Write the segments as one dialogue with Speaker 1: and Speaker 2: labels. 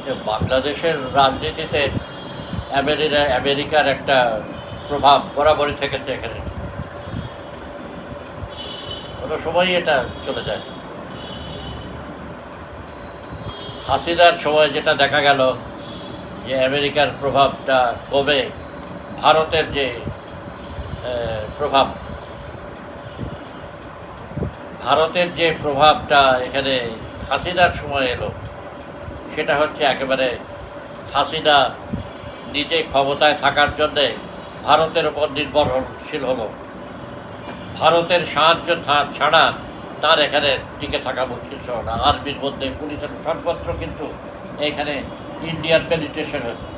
Speaker 1: যে বাংলাদেশের রাজনীতিতে আমেরিকার একটা প্রভাব বরাবরই থেকেছে এখানে, কোনো সময়ই এটা চলে যায়। হাসিনার সময় যেটা দেখা গেল যে আমেরিকার প্রভাবটা কমে ভারতের যে প্রভাব, ভারতের যে প্রভাবটা এখানে হাসিনার সময় এলো, সেটা হচ্ছে একেবারে হাসিনা নিজে ক্ষমতায় থাকার জন্যে ভারতের ওপর নির্ভরশীল হলো। ভারতের সাহায্য ছাড়া তার এখানে টিকে থাকা মুশকিল ছিল না। আর্মির মধ্যে, পুলিশের সর্বত্র কিন্তু এখানে ইন্ডিয়ান পেনিট্রেশন হয়েছে।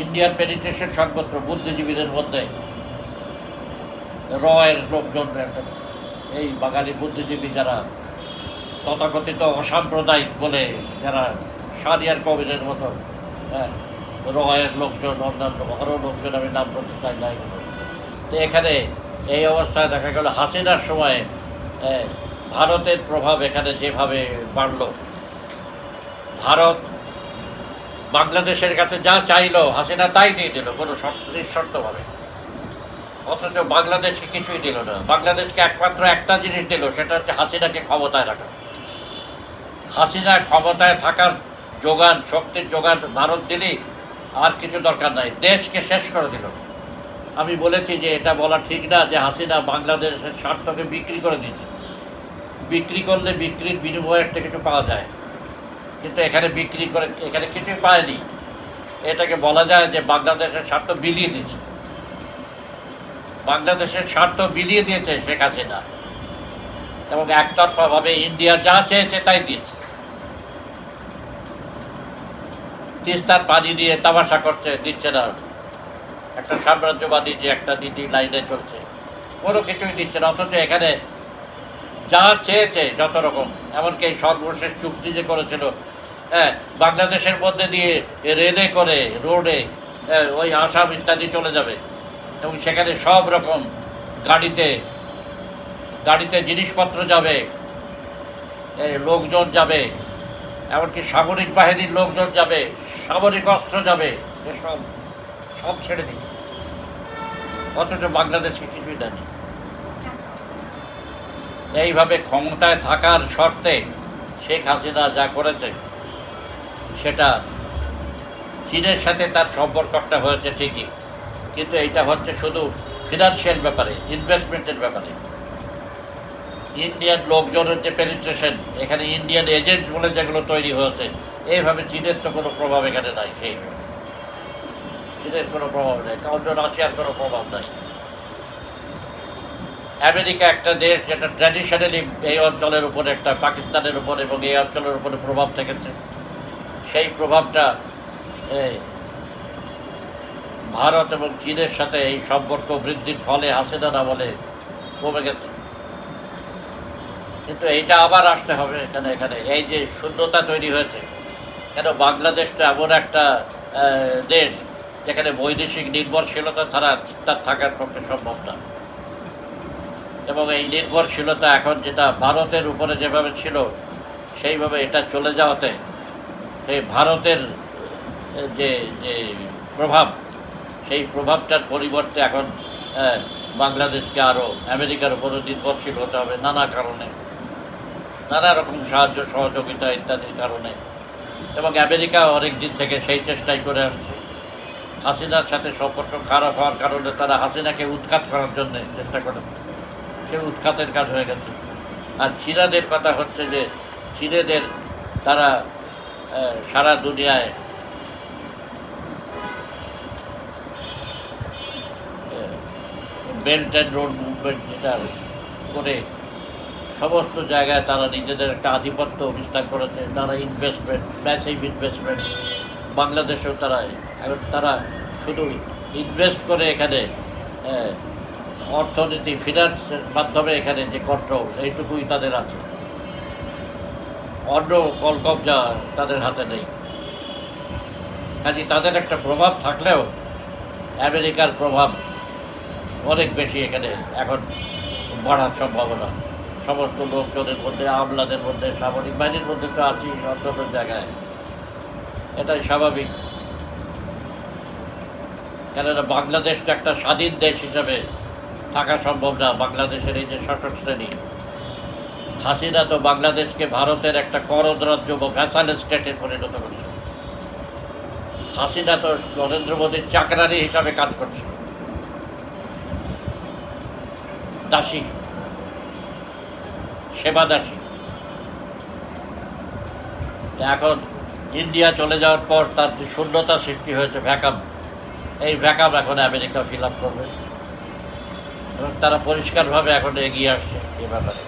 Speaker 1: ইন্ডিয়ান পেনিট্রেশন সর্বত্র, বুদ্ধিজীবীদের মধ্যে, রয়ের লোকজন, এই বাঙালি বুদ্ধিজীবী যারা তথাকথিত অসাম্প্রদায়িক বলে, যারা সারিয়ার কবিরের মতো, হ্যাঁ, রয়ের লোকজন, অন্যান্য আরও লোকজন, আমি নাম করতে চাই না এগুলো। তো এখানে এই অবস্থায় দেখা গেল হাসিনার সময় ভারতের প্রভাব এখানে যেভাবে বাড়ল, ভারত বাংলাদেশের কাছে যা চাইলো হাসিনা তাই দিয়ে দিল কোনো নিঃশর্তভাবে। অথচ বাংলাদেশকে কিছুই দিল না। বাংলাদেশকে একমাত্র একটা জিনিস দিল, সেটা হচ্ছে হাসিনাকে ক্ষমতায় রাখা। হাসিনা ক্ষমতায় থাকার যোগান, শক্তির যোগান ভারত দিলেই আর কিছু দরকার নাই, দেশকে শেষ করে দিল। আমি বলেছি যে এটা বলা ঠিক না যে হাসিনা বাংলাদেশের স্বার্থকে বিক্রি করে দিয়েছে। বিক্রি করলে বিক্রির বিনিময়ে একটা কিছু পাওয়া যায়, কিন্তু এখানে বিক্রি করে এখানে কিছুই পায়নি। এটাকে বলা যায় যে বাংলাদেশের স্বার্থ বিলিয়ে দিয়েছে। বাংলাদেশের স্বার্থ বিলিয়ে দিয়েছে শেখ হাসিনা, এবং একতরফাভাবে ইন্ডিয়া যা চেয়েছে তাই দিয়েছে। তিস্তার পানি নিয়ে তামাশা করছে, দিচ্ছে না। একটা সাম্রাজ্যবাদী যে একটা নীতি লাইনে চলছে, কোনো কিছুই দিচ্ছে না। অথচ এখানে যা চেয়েছে যত রকম, এমনকি এই সর্বশেষ চুক্তি যে করেছিল, হ্যাঁ, বাংলাদেশের মধ্যে দিয়ে রেলে করে, রোডে ওই আসাম ইত্যাদি চলে যাবে, এবং সেখানে সব রকম গাড়িতে জিনিসপত্র যাবে, লোকজন যাবে, এমনকি সামরিক বাহিনীর লোকজন যাবে, সামরিক অস্ত্র যাবে, এসব সব ছেড়ে দিচ্ছে। অথচ বাংলাদেশকে কিছুই দেয়নি। এইভাবে ক্ষমতায় থাকার শর্তে শেখ হাসিনা যা করেছে, সেটা চীনের সাথে তার সম্পর্কটা হয়েছে ঠিকই, কিন্তু এইটা হচ্ছে শুধু ফিনান্সিয়াল ব্যাপারে, ইনভেস্টমেন্টের ব্যাপারে। ইন্ডিয়ান লোকজনের যে পেনিট্রেশন, এখানে ইন্ডিয়ান এজেন্টস বলে যেগুলো তৈরি হয়েছে, এইভাবে চীনের তো কোনো প্রভাব এখানে নাই। সেইভাবে চীনের কোনো প্রভাব নেই, অন্য রাশিয়ার কোনো প্রভাব নাই। আমেরিকা একটা দেশ যেটা ট্র্যাডিশনালি এই অঞ্চলের উপরে, একটা পাকিস্তানের উপর এবং এই অঞ্চলের উপরে প্রভাব থেকেছে, সেই প্রভাবটা ভারত এবং চীনের সাথে এই সম্পর্ক বৃদ্ধির ফলে হাসিনা না বলে কমে গেছে। কিন্তু এইটা আবার আসতে হবে এখানে এই যে শূন্যতা তৈরি হয়েছে। কেন বাংলাদেশটা এমন একটা দেশ যেখানে বৈদেশিক নির্ভরশীলতা ছাড়া তার থাকার পক্ষে সম্ভব না, এবং এই নির্ভরশীলতা এখন যেটা ভারতের উপরে যেভাবে ছিল, সেইভাবে এটা চলে যাওয়াতে সেই ভারতের যে যে প্রভাব, সেই প্রভাবটার পরিবর্তে এখন বাংলাদেশকে আরও আমেরিকার উপরে নির্ভরশীল হতে হবে নানা কারণে, নানা রকম সাহায্য সহযোগিতা ইত্যাদির কারণে। এবং আমেরিকা অনেক দিন থেকে সেই চেষ্টাই করে আসছে। হাসিনার সাথে সম্পর্ক খারাপ হওয়ার কারণে তারা হাসিনাকে উৎখাত করার জন্য চেষ্টা করেছে, সে উৎখাতের কাজ হয়ে গেছে। আর চীনাদের কথা হচ্ছে যে চীনেদের তারা সারা দুনিয়ায় বেল্ট অ্যান্ড রোড মুভমেন্ট যেটা করে সমস্ত জায়গায় তারা নিজেদের একটা আধিপত্য বিস্তার করেছে। তারা ইনভেস্টমেন্ট, ম্যাসিভ ইনভেস্টমেন্ট, বাংলাদেশেও তারা শুধু ইনভেস্ট করে এখানে অর্থনীতি, ফিনান্সের মাধ্যমে এখানে যে কন্ট্রোল, এইটুকুই তাদের আছে। অন্য কলকবজা তাদের হাতে নেই। কাজে তাদের একটা প্রভাব থাকলেও আমেরিকার প্রভাব অনেক বেশি এখানে এখন বাড়ার সম্ভাবনা। সমস্ত লোকজনের মধ্যে, আমলাদের মধ্যে, সামরিক বাহিনীর মধ্যে তো আছেই, অন্য জায়গায় এটাই স্বাভাবিক। কেননা বাংলাদেশ তো একটা স্বাধীন দেশ হিসাবে থাকা সম্ভব না। বাংলাদেশের এই যে শাসক শ্রেণী, হাসিনা তো বাংলাদেশকে ভারতের একটা করদ রাজ্য বা ভ্যাসাল স্টেটে পরিণত করছে। হাসিনা তো নরেন্দ্র মোদীর চাকরানি হিসাবে কাজ করছে, দাসী, সেবা দাসী। এখন ইন্ডিয়া চলে যাওয়ার পর তার যে শূন্যতা সৃষ্টি হয়েছে, ভ্যাকাম, এই ভ্যাকাম এখন আমেরিকা ফিল আপ করবে এবং তারা পরিষ্কারভাবে এখন এগিয়ে আসছে এ ব্যাপারে।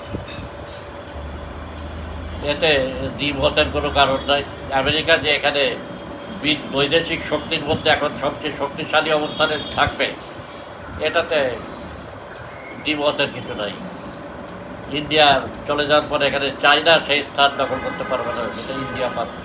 Speaker 1: এতে দ্বিমতের কোনো কারণ নাই। আমেরিকা যে এখানে বৈদেশিক শক্তির মধ্যে এখন সবচেয়ে শক্তিশালী অবস্থানে থাকবে, এটাতে দ্বিমতের কিছু নাই। ইন্ডিয়া চলে যাওয়ার পরে এখানে চায়না সেই স্থান দখল করতে পারবে না, সেটা ইন্ডিয়া পারবে।